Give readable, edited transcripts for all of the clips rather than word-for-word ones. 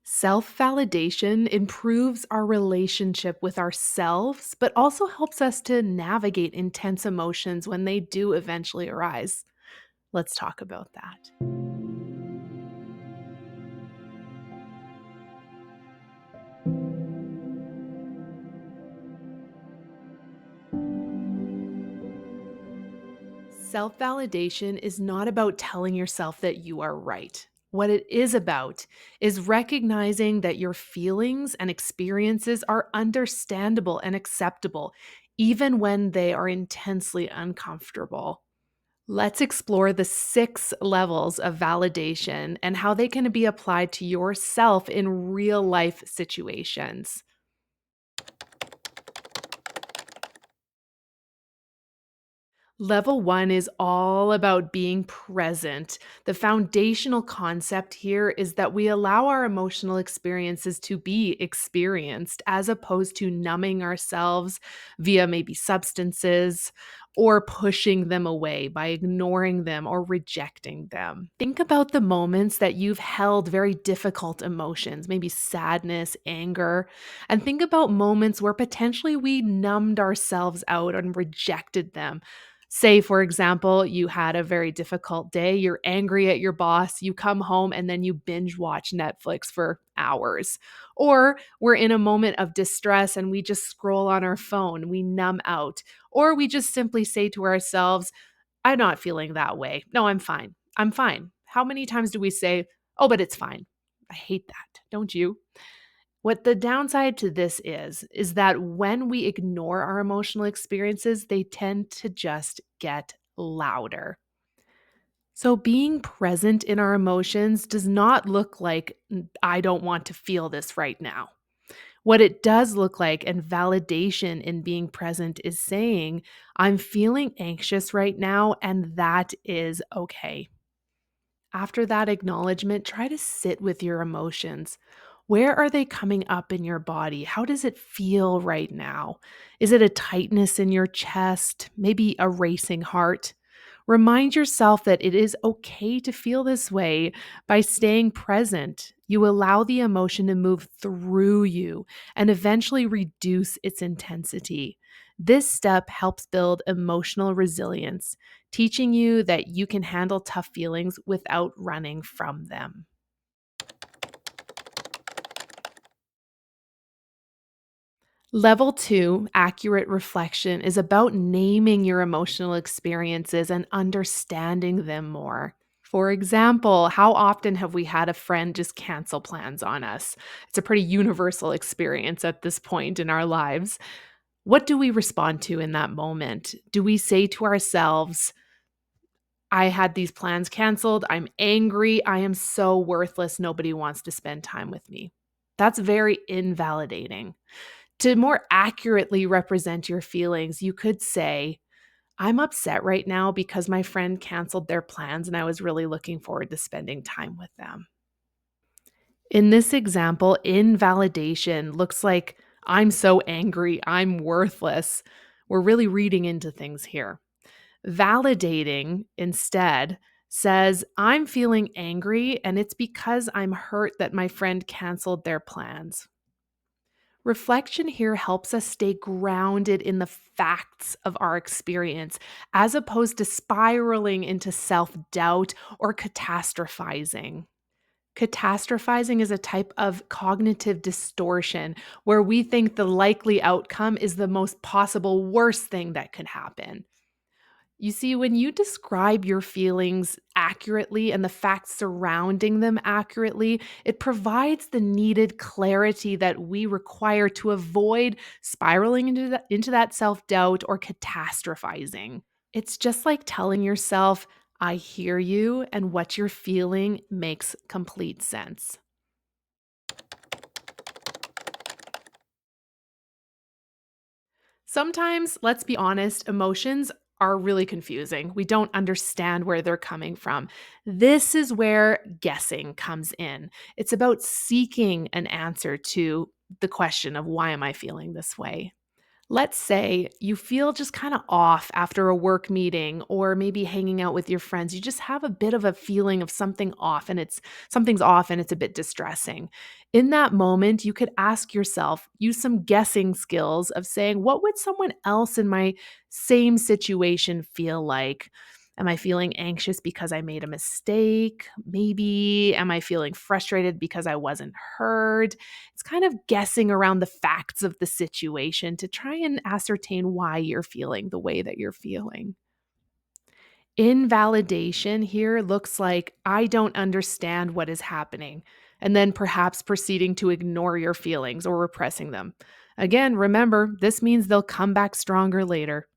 Self validation improves our relationship with ourselves, but also helps us to navigate intense emotions when they do eventually arise. Let's talk about that. Self validation is not about telling yourself that you are right. What it is about is recognizing that your feelings and experiences are understandable and acceptable, even when they are intensely uncomfortable. Let's explore the 6 levels of validation and how they can be applied to yourself in real life situations. Level 1 is all about being present. The foundational concept here is that we allow our emotional experiences to be experienced as opposed to numbing ourselves via maybe substances or pushing them away by ignoring them or rejecting them. Think about the moments that you've held very difficult emotions, maybe sadness, anger, and think about moments where potentially we numbed ourselves out and rejected them. Say, for example, you had a very difficult day, you're angry at your boss, you come home and then you binge watch Netflix for hours. Or we're in a moment of distress and we just scroll on our phone, we numb out. Or we just simply say to ourselves, I'm not feeling that way. No, I'm fine. I'm fine. How many times do we say, oh, but it's fine? I hate that, don't you? What the downside to this is that when we ignore our emotional experiences, they tend to just get louder. So, being present in our emotions does not look like, I don't want to feel this right now." What it does look like, and validation in being present, is saying, "I'm feeling anxious right now, and that is okay." After that acknowledgement, try to sit with your emotions. Where are they coming up in your body? How does it feel right now? Is it a tightness in your chest? Maybe a racing heart? Remind yourself that it is okay to feel this way. By staying present, you allow the emotion to move through you and eventually reduce its intensity. This step helps build emotional resilience, teaching you that you can handle tough feelings without running from them. Level 2, accurate reflection, is about naming your emotional experiences and understanding them more. For example, how often have we had a friend just cancel plans on us? It's a pretty universal experience at this point in our lives. What do we respond to in that moment? Do we say to ourselves, I had these plans canceled. I'm angry. I am so worthless. Nobody wants to spend time with me. That's very invalidating. To more accurately represent your feelings, you could say, I'm upset right now because my friend canceled their plans and I was really looking forward to spending time with them. In this example, invalidation looks like, I'm so angry. I'm worthless. We're really reading into things here. Validating instead says, I'm feeling angry and it's because I'm hurt that my friend canceled their plans. Reflection here helps us stay grounded in the facts of our experience as opposed to spiraling into self doubt or catastrophizing. Catastrophizing is a type of cognitive distortion where we think the likely outcome is the most possible worst thing that could happen. You see, when you describe your feelings accurately and the facts surrounding them accurately, it provides the needed clarity that we require to avoid spiraling into that self doubt or catastrophizing. It's just like telling yourself, I hear you, and what you're feeling makes complete sense. Sometimes, let's be honest, emotions are really confusing. We don't understand where they're coming from. This is where guessing comes in. It's about seeking an answer to the question of, why am I feeling this way? Let's say you feel just kind of off after a work meeting or maybe hanging out with your friends. You just have a bit of a feeling of something's off and it's a bit distressing. In that moment, you could ask yourself, use some guessing skills of saying, what would someone else in my same situation feel like? Am I feeling anxious because I made a mistake? Maybe am I feeling frustrated because I wasn't heard? It's kind of guessing around the facts of the situation to try and ascertain why you're feeling the way that you're feeling. Invalidation here looks like I don't understand what is happening, and then perhaps proceeding to ignore your feelings or repressing them. Again, remember, this means they'll come back stronger later.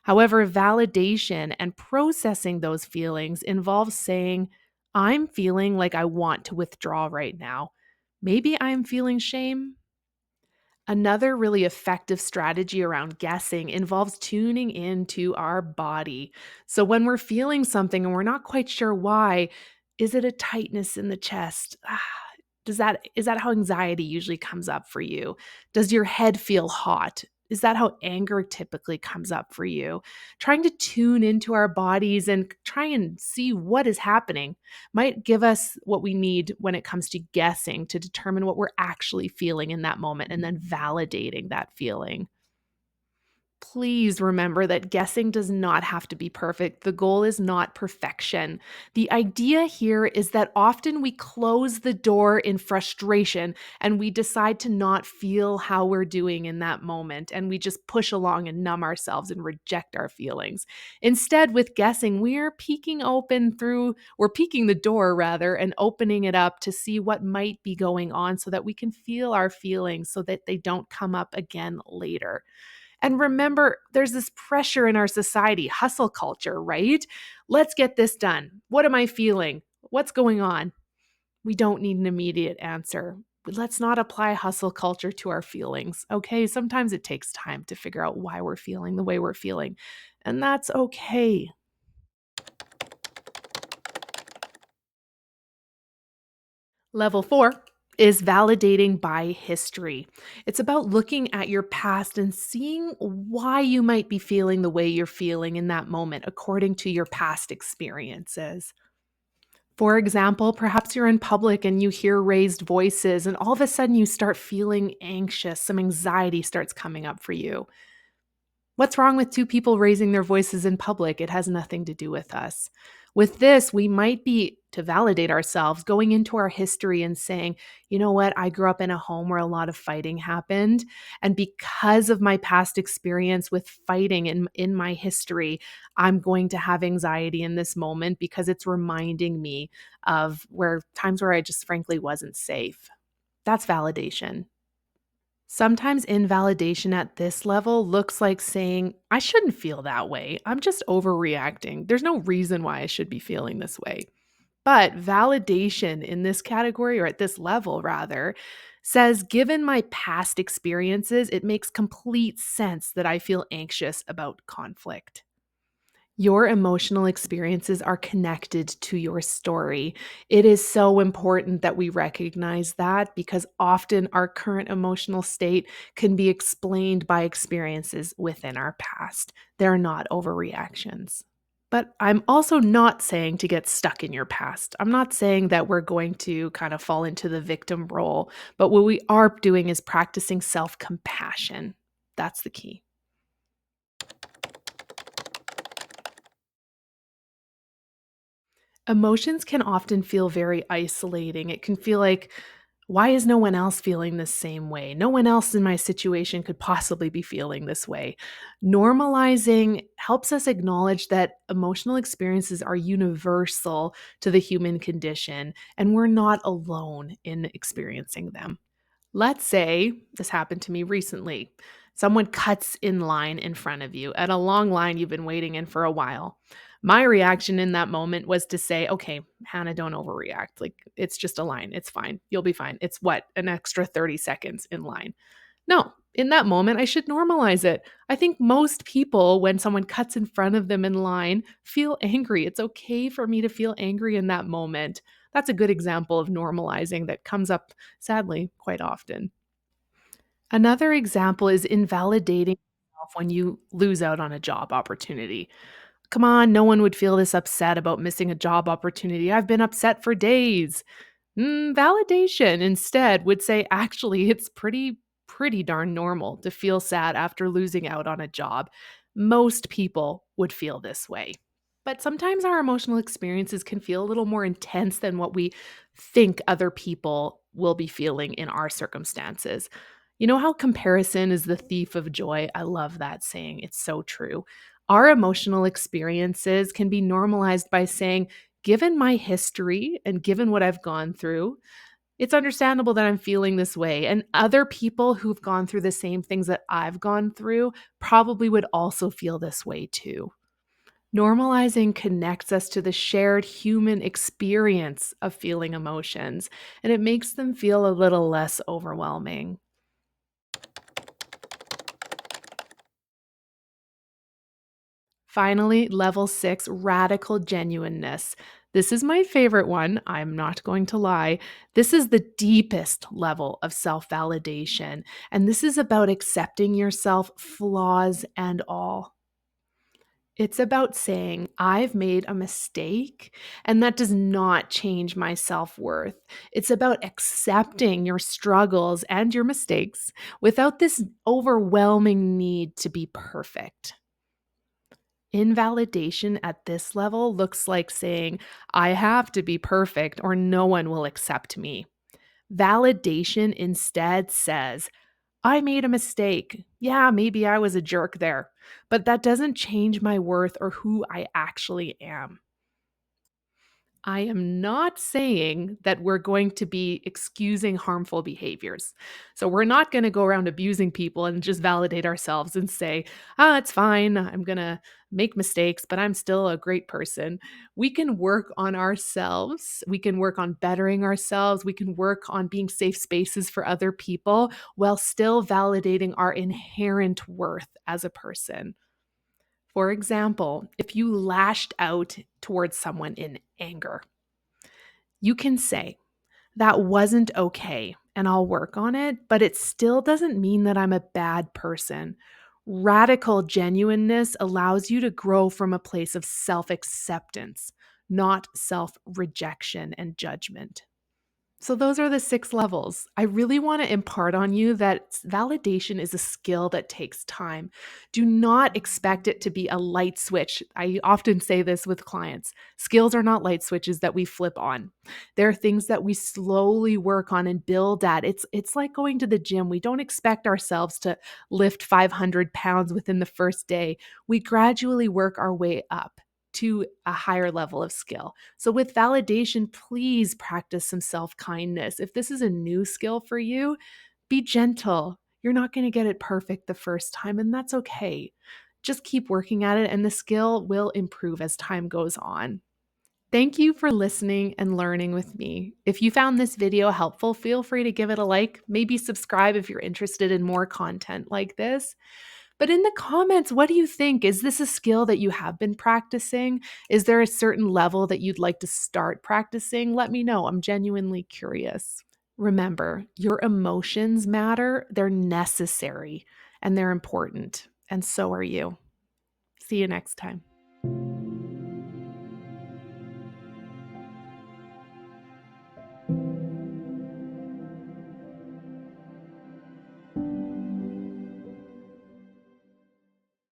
However, validation and processing those feelings involves saying, I'm feeling like I want to withdraw right now. Maybe I'm feeling shame. Another really effective strategy around guessing involves tuning into our body. So when we're feeling something and we're not quite sure why, is it a tightness in the chest? Is that how anxiety usually comes up for you? Does your head feel hot? Is that how anger typically comes up for you? Trying to tune into our bodies and try and see what is happening might give us what we need when it comes to guessing to determine what we're actually feeling in that moment and then validating that feeling. Please remember that guessing does not have to be perfect. The goal is not perfection. The idea here is that often we close the door in frustration and we decide to not feel how we're doing in that moment. And we just push along and numb ourselves and reject our feelings. Instead, with guessing, we're peeking the door rather, and opening it up to see what might be going on so that we can feel our feelings so that they don't come up again later. And remember, there's this pressure in our society, hustle culture, right? Let's get this done. What am I feeling? What's going on? We don't need an immediate answer. Let's not apply hustle culture to our feelings, okay? Sometimes it takes time to figure out why we're feeling the way we're feeling, and that's okay. Level 4 is validating by history. It's about looking at your past and seeing why you might be feeling the way you're feeling in that moment according to your past experiences. For example, perhaps you're in public and you hear raised voices, and all of a sudden you start feeling anxious. Some anxiety starts coming up for you. What's wrong with two people raising their voices in public? It has nothing to do with us. With this, we might be, to validate ourselves, going into our history and saying, you know what, I grew up in a home where a lot of fighting happened. And because of my past experience with fighting in my history, I'm going to have anxiety in this moment because it's reminding me of where times where I just frankly wasn't safe. That's validation. Sometimes invalidation at this level looks like saying, I shouldn't feel that way. I'm just overreacting. There's no reason why I should be feeling this way. But validation in this category, or at this level rather, says, given my past experiences, it makes complete sense that I feel anxious about conflict. Your emotional experiences are connected to your story. It is so important that we recognize that because often our current emotional state can be explained by experiences within our past. They're not overreactions. But I'm also not saying to get stuck in your past. I'm not saying that we're going to kind of fall into the victim role, but what we are doing is practicing self compassion. That's the key. Emotions can often feel very isolating. It can feel like, why is no one else feeling the same way? No one else in my situation could possibly be feeling this way. Normalizing helps us acknowledge that emotional experiences are universal to the human condition, and we're not alone in experiencing them. Let's say this happened to me recently. Someone cuts in line in front of you at a long line you've been waiting in for a while. My reaction in that moment was to say, okay, Hannah, don't overreact. Like, it's just a line. It's fine. You'll be fine. It's what, an extra 30 seconds in line. No, in that moment, I should normalize it. I think most people, when someone cuts in front of them in line, feel angry. It's okay for me to feel angry in that moment. That's a good example of normalizing that comes up, sadly, quite often. Another example is invalidating when you lose out on a job opportunity. Come on, no one would feel this upset about missing a job opportunity. I've been upset for days. Validation instead would say, actually, it's pretty darn normal to feel sad after losing out on a job. Most people would feel this way. But sometimes our emotional experiences can feel a little more intense than what we think other people will be feeling in our circumstances. You know how comparison is the thief of joy? I love that saying. It's so true. Our emotional experiences can be normalized by saying, given my history and given what I've gone through, it's understandable that I'm feeling this way. And other people who've gone through the same things that I've gone through probably would also feel this way too. Normalizing connects us to the shared human experience of feeling emotions, and it makes them feel a little less overwhelming. Finally, level 6, radical genuineness. This is my favorite one. I'm not going to lie. This is the deepest level of self validation. And this is about accepting yourself, flaws and all. It's about saying, I've made a mistake, and that does not change my self worth. It's about accepting your struggles and your mistakes without this overwhelming need to be perfect. Invalidation at this level looks like saying, I have to be perfect or no one will accept me. Validation instead says, I made a mistake. Yeah, maybe I was a jerk there, but that doesn't change my worth or who I actually am. I am not saying that we're going to be excusing harmful behaviors. So we're not going to go around abusing people and just validate ourselves and say, ah, it's fine. I'm going to make mistakes, but I'm still a great person. We can work on ourselves. We can work on bettering ourselves. We can work on being safe spaces for other people while still validating our inherent worth as a person. For example, if you lashed out towards someone in anger, you can say, that wasn't okay, and I'll work on it, but it still doesn't mean that I'm a bad person. Radical genuineness allows you to grow from a place of self acceptance, not self rejection and judgment. So, those are the 6 levels. I really want to impart on you that validation is a skill that takes time. Do not expect it to be a light switch. I often say this with clients. Skills are not light switches that we flip on. They're things that we slowly work on and build at. It's like going to the gym. We don't expect ourselves to lift 500 pounds within the first day. We gradually work our way up to a higher level of skill. So, with validation, please practice some self kindness. If this is a new skill for you, be gentle. You're not going to get it perfect the first time, and that's okay. Just keep working at it, and the skill will improve as time goes on. Thank you for listening and learning with me. If you found this video helpful, feel free to give it a like, maybe subscribe if you're interested in more content like this. But in the comments, what do you think? Is this a skill that you have been practicing? Is there a certain level that you'd like to start practicing? Let me know. I'm genuinely curious. Remember, your emotions matter, they're necessary, and they're important. And so are you. See you next time.